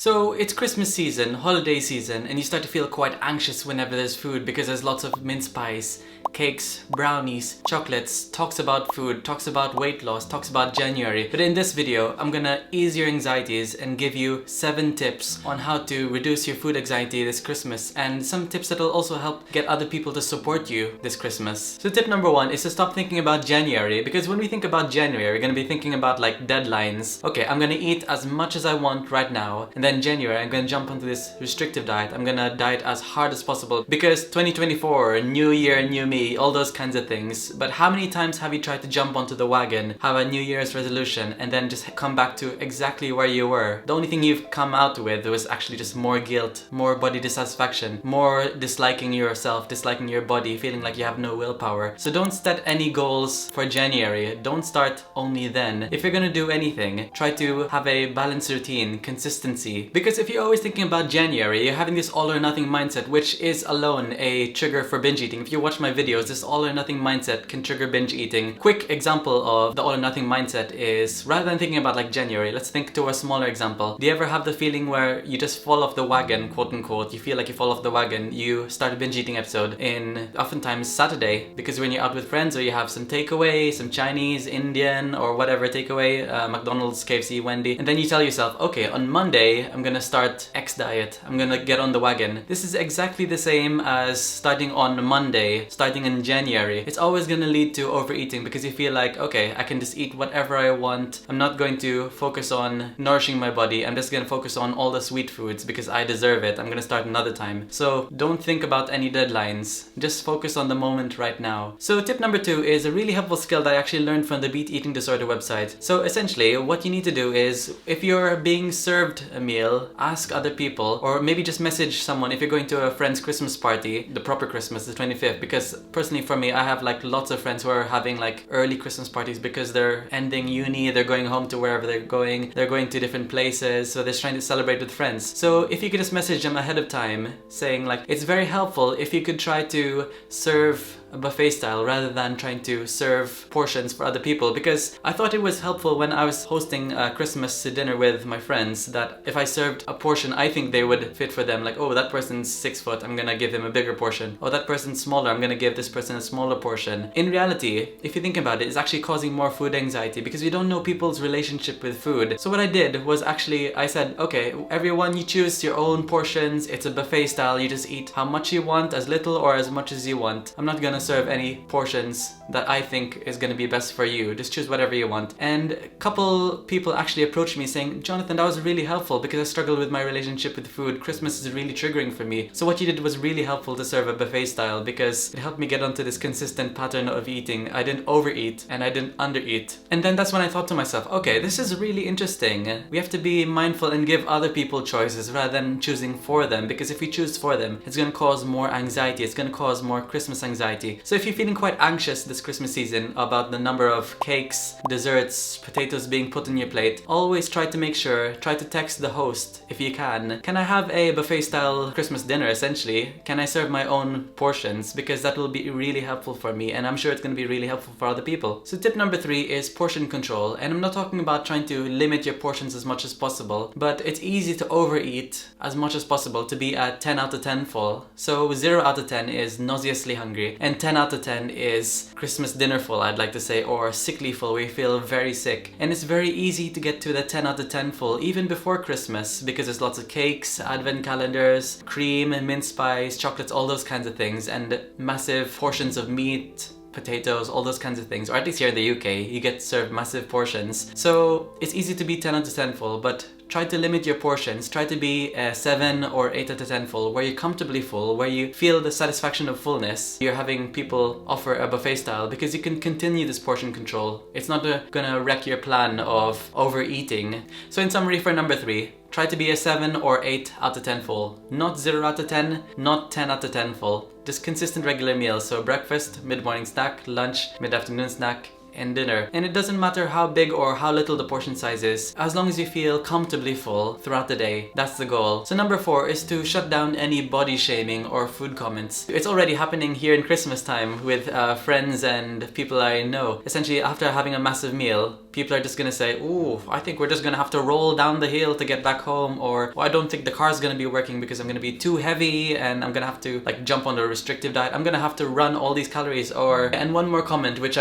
So it's Christmas season, holiday season, and you start to feel quite anxious whenever there's food because there's lots of mince pies, cakes, brownies, chocolates, talks about food, talks about weight loss, talks about January. But in this video, I'm gonna ease your anxieties and give you 7 tips on how to reduce your food anxiety this Christmas, and some tips that will also help get other people to support you this Christmas. So tip number 1 is to stop thinking about January, because when we think about January, we're gonna be thinking about like deadlines. Okay, I'm gonna eat as much as I want right now, and then January, I'm gonna jump onto this restrictive diet. I'm gonna diet as hard as possible because 2024, new year, new me, all those kinds of things. But how many times have you tried to jump onto the wagon, have a New Year's resolution, and then just come back to exactly where you were? The only thing you've come out with was actually just more guilt, more body dissatisfaction, more disliking yourself, disliking your body, feeling like you have no willpower. So don't set any goals for January. Don't start only then. If you're gonna do anything, try to have a balanced routine, consistency. Because if you're always thinking about January, you're having this all or nothing mindset, which is alone a trigger for binge eating. If you watch my videos, this all or nothing mindset can trigger binge eating. Quick example of the all or nothing mindset is, rather than thinking about like January, let's think to a smaller example. Do you ever have the feeling where you just fall off the wagon, quote unquote, you feel like you fall off the wagon, you start a binge eating episode in oftentimes Saturday, because when you're out with friends or you have some takeaway, some Chinese, Indian, or whatever takeaway, McDonald's, KFC, Wendy, and then you tell yourself, okay, on Monday, I'm gonna start X diet, I'm gonna get on the wagon. This is exactly the same as starting on Monday, starting in January. It's always gonna lead to overeating because you feel like, okay, I can just eat whatever I want. I'm not going to focus on nourishing my body. I'm just gonna focus on all the sweet foods because I deserve it. I'm gonna start another time. So don't think about any deadlines. Just focus on the moment right now. So tip number 2 is a really helpful skill that I actually learned from the Beat Eating Disorder website. So essentially, what you need to do is, if you're being served a meal, ask other people, or maybe just message someone if you're going to a friend's Christmas party, the proper Christmas, the 25th, because personally for me, I have like lots of friends who are having like early Christmas parties because they're ending uni, they're going home to wherever they're going to different places, so they're trying to celebrate with friends. So if you could just message them ahead of time saying like, it's very helpful if you could try to serve a buffet style rather than trying to serve portions for other people, because I thought it was helpful when I was hosting a Christmas dinner with my friends that if I served a portion I think they would fit for them, like, oh, that person's 6 foot, I'm gonna give him a bigger portion. Oh, that person's smaller, I'm gonna give this person a smaller portion. In reality, if you think about it, it's actually causing more food anxiety because you don't know people's relationship with food. So what I did was actually, I said, okay, everyone, you choose your own portions. It's a buffet style. You just eat how much you want, as little or as much as you want. I'm not gonna serve any portions that I think is gonna be best for you. Just choose whatever you want. And a couple people actually approached me saying, Jonathan, that was really helpful because I struggle with my relationship with food. Christmas is really triggering for me. So what you did was really helpful to serve a buffet style because it helped me get onto this consistent pattern of eating. I didn't overeat and I didn't undereat. And then that's when I thought to myself, okay, this is really interesting. We have to be mindful and give other people choices rather than choosing for them, because if we choose for them, it's gonna cause more anxiety. It's gonna cause more Christmas anxiety. So if you're feeling quite anxious this Christmas season about the number of cakes, desserts, potatoes being put on your plate, always try to text the host if you can. Can I have a buffet style Christmas dinner essentially? Can I serve my own portions? Because that will be really helpful for me, and I'm sure it's going to be really helpful for other people. So tip number 3 is portion control, and I'm not talking about trying to limit your portions as much as possible, but it's easy to overeat as much as possible to be at 10 out of 10 full. So 0 out of 10 is nauseously hungry, and 10 out of 10 is Christmas dinner full, I'd like to say, or sickly full, where you feel very sick. And it's very easy to get to the 10 out of 10 full even before Christmas because there's lots of cakes, advent calendars, cream and mince pies, chocolates, all those kinds of things, and massive portions of meat, potatoes, all those kinds of things. Or at least here in the UK, you get served massive portions. So it's easy to be 10 out of 10 full, but try to limit your portions. Try to be 7 or 8 out of 10 full, where you're comfortably full, where you feel the satisfaction of fullness. You're having people offer a buffet style because you can continue this portion control. It's not gonna wreck your plan of overeating. So in summary, for number 3, try to be a 7 or 8 out of 10 full. Not 0 out of 10, not 10 out of 10 full. Just consistent regular meals. So breakfast, mid-morning snack, lunch, mid-afternoon snack, in dinner. And it doesn't matter how big or how little the portion size is, as long as you feel comfortably full throughout the day. That's the goal. So number 4 is to shut down any body shaming or food comments. It's already happening here in Christmas time with friends and people I know. Essentially, after having a massive meal, people are just gonna say, "Ooh, I think we're just gonna have to roll down the hill to get back home," or "I don't think the car's gonna be working because I'm gonna be too heavy and I'm gonna have to like jump on a restrictive diet. I'm gonna have to run all these calories." Or, and one more comment which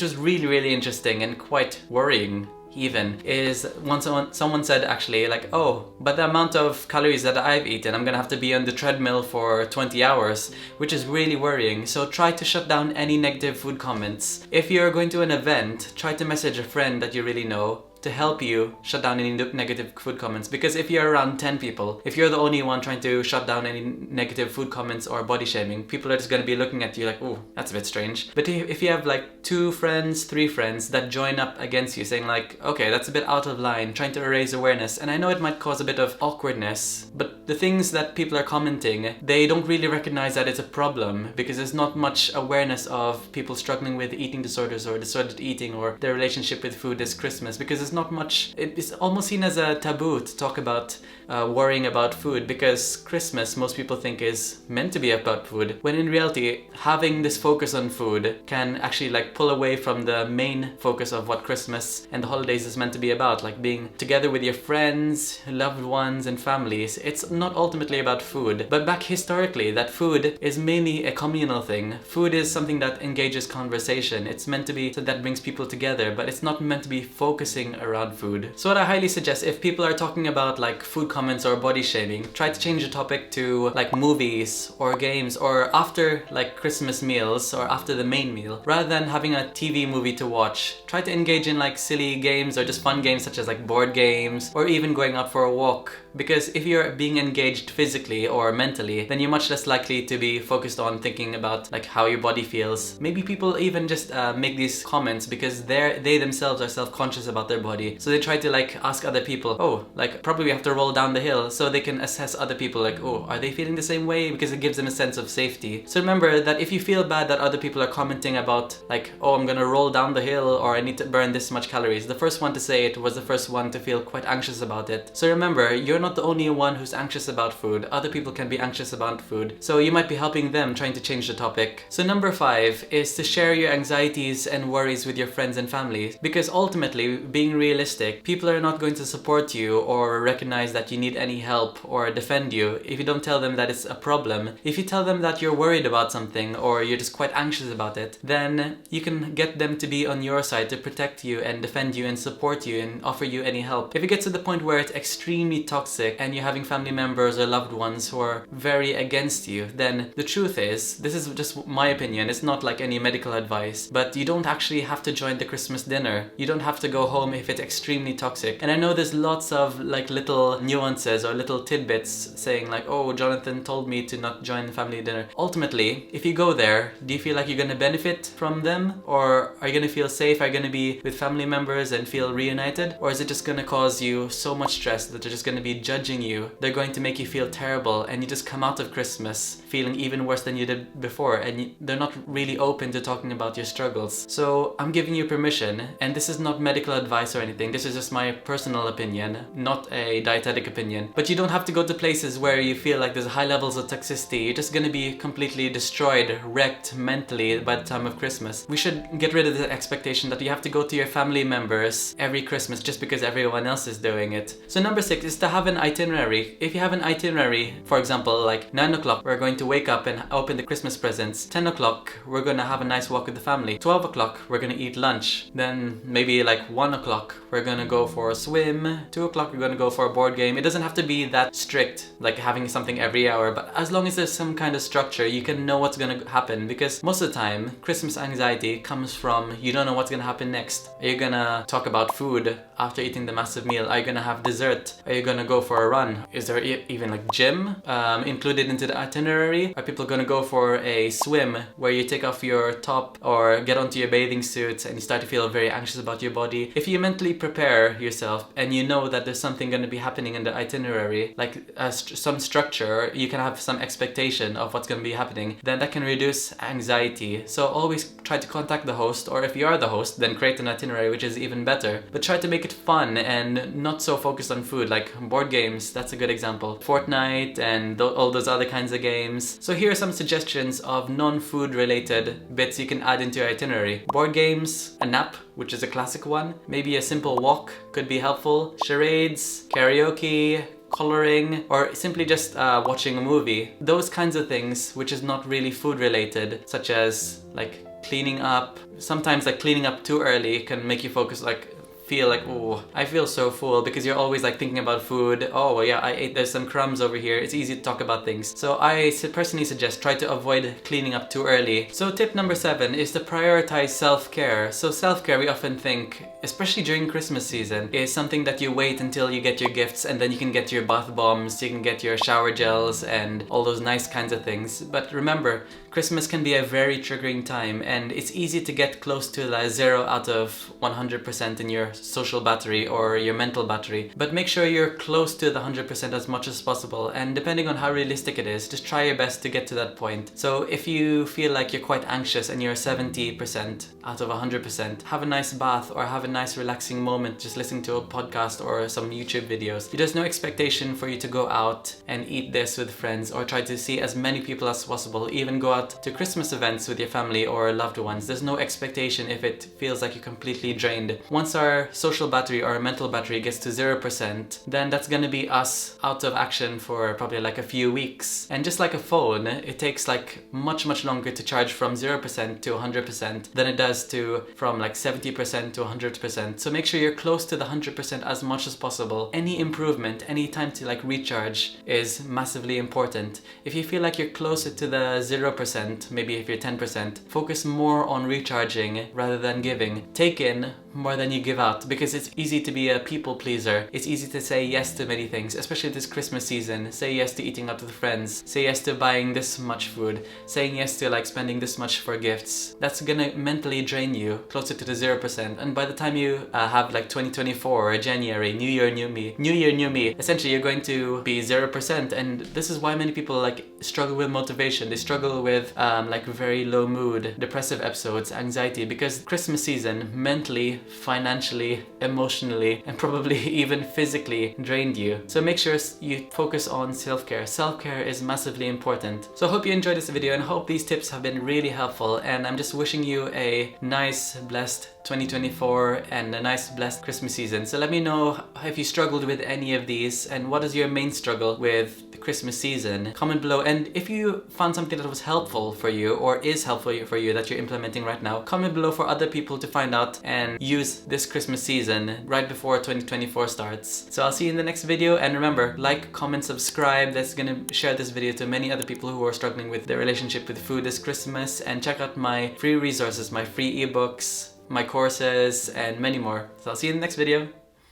was really interesting and quite worrying even, is once someone said actually like, "Oh, but the amount of calories that I've eaten, I'm gonna have to be on the treadmill for 20 hours, which is really worrying. So try to shut down any negative food comments. If you're going to an event, try to message a friend that you really know to help you shut down any negative food comments. Because if you're around 10 people, if you're the only one trying to shut down any negative food comments or body shaming, people are just going to be looking at you like, "Oh, that's a bit strange." But if you have like 2 friends, 3 friends that join up against you saying like, "Okay, that's a bit out of line," trying to raise awareness, and I know it might cause a bit of awkwardness, but the things that people are commenting, they don't really recognize that it's a problem because there's not much awareness of people struggling with eating disorders or disordered eating or their relationship with food this Christmas, because there's not much, it's almost seen as a taboo to talk about worrying about food, because Christmas most people think is meant to be about food, when in reality having this focus on food can actually like pull away from the main focus of what Christmas and the holidays is meant to be about, like being together with your friends, loved ones and families. It's not ultimately about food, but back historically that food is mainly a communal thing. Food is something that engages conversation. It's meant to be something that brings people together, but it's not meant to be focusing around food. So what I highly suggest, if people are talking about like food comments or body shaming, try to change the topic to like movies or games or after like Christmas meals or after the main meal. Rather than having a TV movie to watch, try to engage in like silly games or just fun games such as like board games or even going out for a walk. Because if you're being engaged physically or mentally, then you're much less likely to be focused on thinking about like how your body feels. Maybe people even just make these comments because they themselves are self-conscious about their body. So they try to like ask other people, "Oh, like probably we have to roll down the hill," so they can assess other people like, "Oh, are they feeling the same way?" Because it gives them a sense of safety. So remember that if you feel bad that other people are commenting about like, "Oh, I'm gonna roll down the hill," or "I need to burn this much calories," the first one to say it was the first one to feel quite anxious about it. So remember, you're not the only one who's anxious about food. Other people can be anxious about food. So you might be helping them trying to change the topic. So number 5 is to share your anxieties and worries with your friends and family. Because ultimately, being realistic, people are not going to support you or recognize that you need any help or defend you if you don't tell them that it's a problem. If you tell them that you're worried about something or you're just quite anxious about it, then you can get them to be on your side to protect you and defend you and support you and offer you any help. If it gets to the point where it's extremely toxic and you're having family members or loved ones who are very against you, then the truth is, this is just my opinion, it's not like any medical advice, but you don't actually have to join the Christmas dinner. You don't have to go home if it's extremely toxic. And I know there's lots of like little nuances or little tidbits saying like, "Oh, Jonathan told me to not join the family dinner." Ultimately, if you go there, do you feel like you're gonna benefit from them? Or are you gonna feel safe? Are you gonna be with family members and feel reunited? Or is it just gonna cause you so much stress that they're just gonna be judging you? They're going to make you feel terrible and you just come out of Christmas feeling even worse than you did before, and they're not really open to talking about your struggles. So I'm giving you permission, and this is not medical advice or anything, this is just my personal opinion, not a dietetic opinion. But you don't have to go to places where you feel like there's high levels of toxicity. You're just gonna be completely destroyed, wrecked mentally by the time of Christmas. We should get rid of the expectation that you have to go to your family members every Christmas just because everyone else is doing it. So number 6 is to have an itinerary. If you have an itinerary, for example, like 9 o'clock we're going to wake up and open the Christmas presents, 10 o'clock we're gonna have a nice walk with the family, 12 o'clock we're gonna eat lunch, then maybe like 1 o'clock we're gonna go for a swim, 2 o'clock we're gonna go for a board game. It doesn't have to be that strict, like having something every hour, but as long as there's some kind of structure, you can know what's gonna happen. Because most of the time, Christmas anxiety comes from you don't know what's gonna happen next. Are you gonna talk about food after eating the massive meal? Are you gonna have dessert? Are you gonna go for a run? Is there even like gym included into the itinerary? Are people gonna go for a swim where you take off your top or get onto your bathing suit and you start to feel very anxious about your body? If you mentally prepare yourself and you know that there's something going to be happening in the itinerary, like some structure, you can have some expectation of what's going to be happening, then that can reduce anxiety. So always try to contact the host, or if you are the host, then create an itinerary, which is even better. But try to make it fun and not so focused on food, like board games, that's a good example. Fortnite and all those other kinds of games. So here are some suggestions of non-food related bits you can add into your itinerary. Board games, a nap, which is a classic one. Maybe a simple walk could be helpful. Charades, karaoke, coloring, or simply just watching a movie. Those kinds of things, which is not really food related, such as like cleaning up. Sometimes like cleaning up too early can make you focus, like feel like, oh, I feel so full, because you're always like thinking about food. Oh well, yeah, I ate, there's some crumbs over here. It's easy to talk about things. So I personally suggest try to avoid cleaning up too early. So tip number 7 is to prioritize self-care. So self-care, we often think, especially during Christmas season, is something that you wait until you get your gifts and then you can get your bath bombs, you can get your shower gels and all those nice kinds of things. But remember, Christmas can be a very triggering time, and it's easy to get close to like 0 out of 100% in your social battery or your mental battery. But make sure you're close to the 100% as much as possible, and depending on how realistic it is, just try your best to get to that point. So if you feel like you're quite anxious and you're 70% out of 100%, have a nice bath or have a nice relaxing moment just listening to a podcast or some YouTube videos. There's no expectation for you to go out and eat this with friends or try to see as many people as possible, even go out to Christmas events with your family or loved ones. There's no expectation if it feels like you're completely drained. Once our social battery or our mental battery gets to 0%, then that's gonna be us out of action for probably like a few weeks. And just like a phone, it takes like much longer to charge from 0% to 100% than it does to from like 70% to 100%. So make sure you're close to the 100% as much as possible. Any improvement, any time to like recharge is massively important. If you feel like you're closer to the 0%, maybe if you're 10%, focus more on recharging rather than giving. Take in more than you give out, because it's easy to be a people pleaser. It's easy to say yes to many things, especially this Christmas season. Say yes to eating out with friends, say yes to buying this much food, saying yes to like spending this much for gifts. That's gonna mentally drain you closer to the 0%, and by the time you have like 2024 or January, new year, new me, essentially you're going to be 0%. And this is why many people like struggle with motivation. They struggle with like very low mood, depressive episodes, anxiety, because Christmas season mentally, financially, emotionally, and probably even physically drained you. So make sure you focus on self-care. Self-care is massively important. So I hope you enjoyed this video and hope these tips have been really helpful, and I'm just wishing you a nice, blessed 2024 and a nice, blessed Christmas season. So let me know if you struggled with any of these and what is your main struggle with the Christmas season. Comment below, and if you found something that was helpful for you or is helpful for you that you're implementing right now, comment below for other people to find out and use this Christmas season right before 2024 starts. So I'll see you in the next video, and remember, like, comment, subscribe. That's gonna share this video to many other people who are struggling with their relationship with food this Christmas, and check out my free resources, my free ebooks, my courses, and many more. So I'll see you in the next video.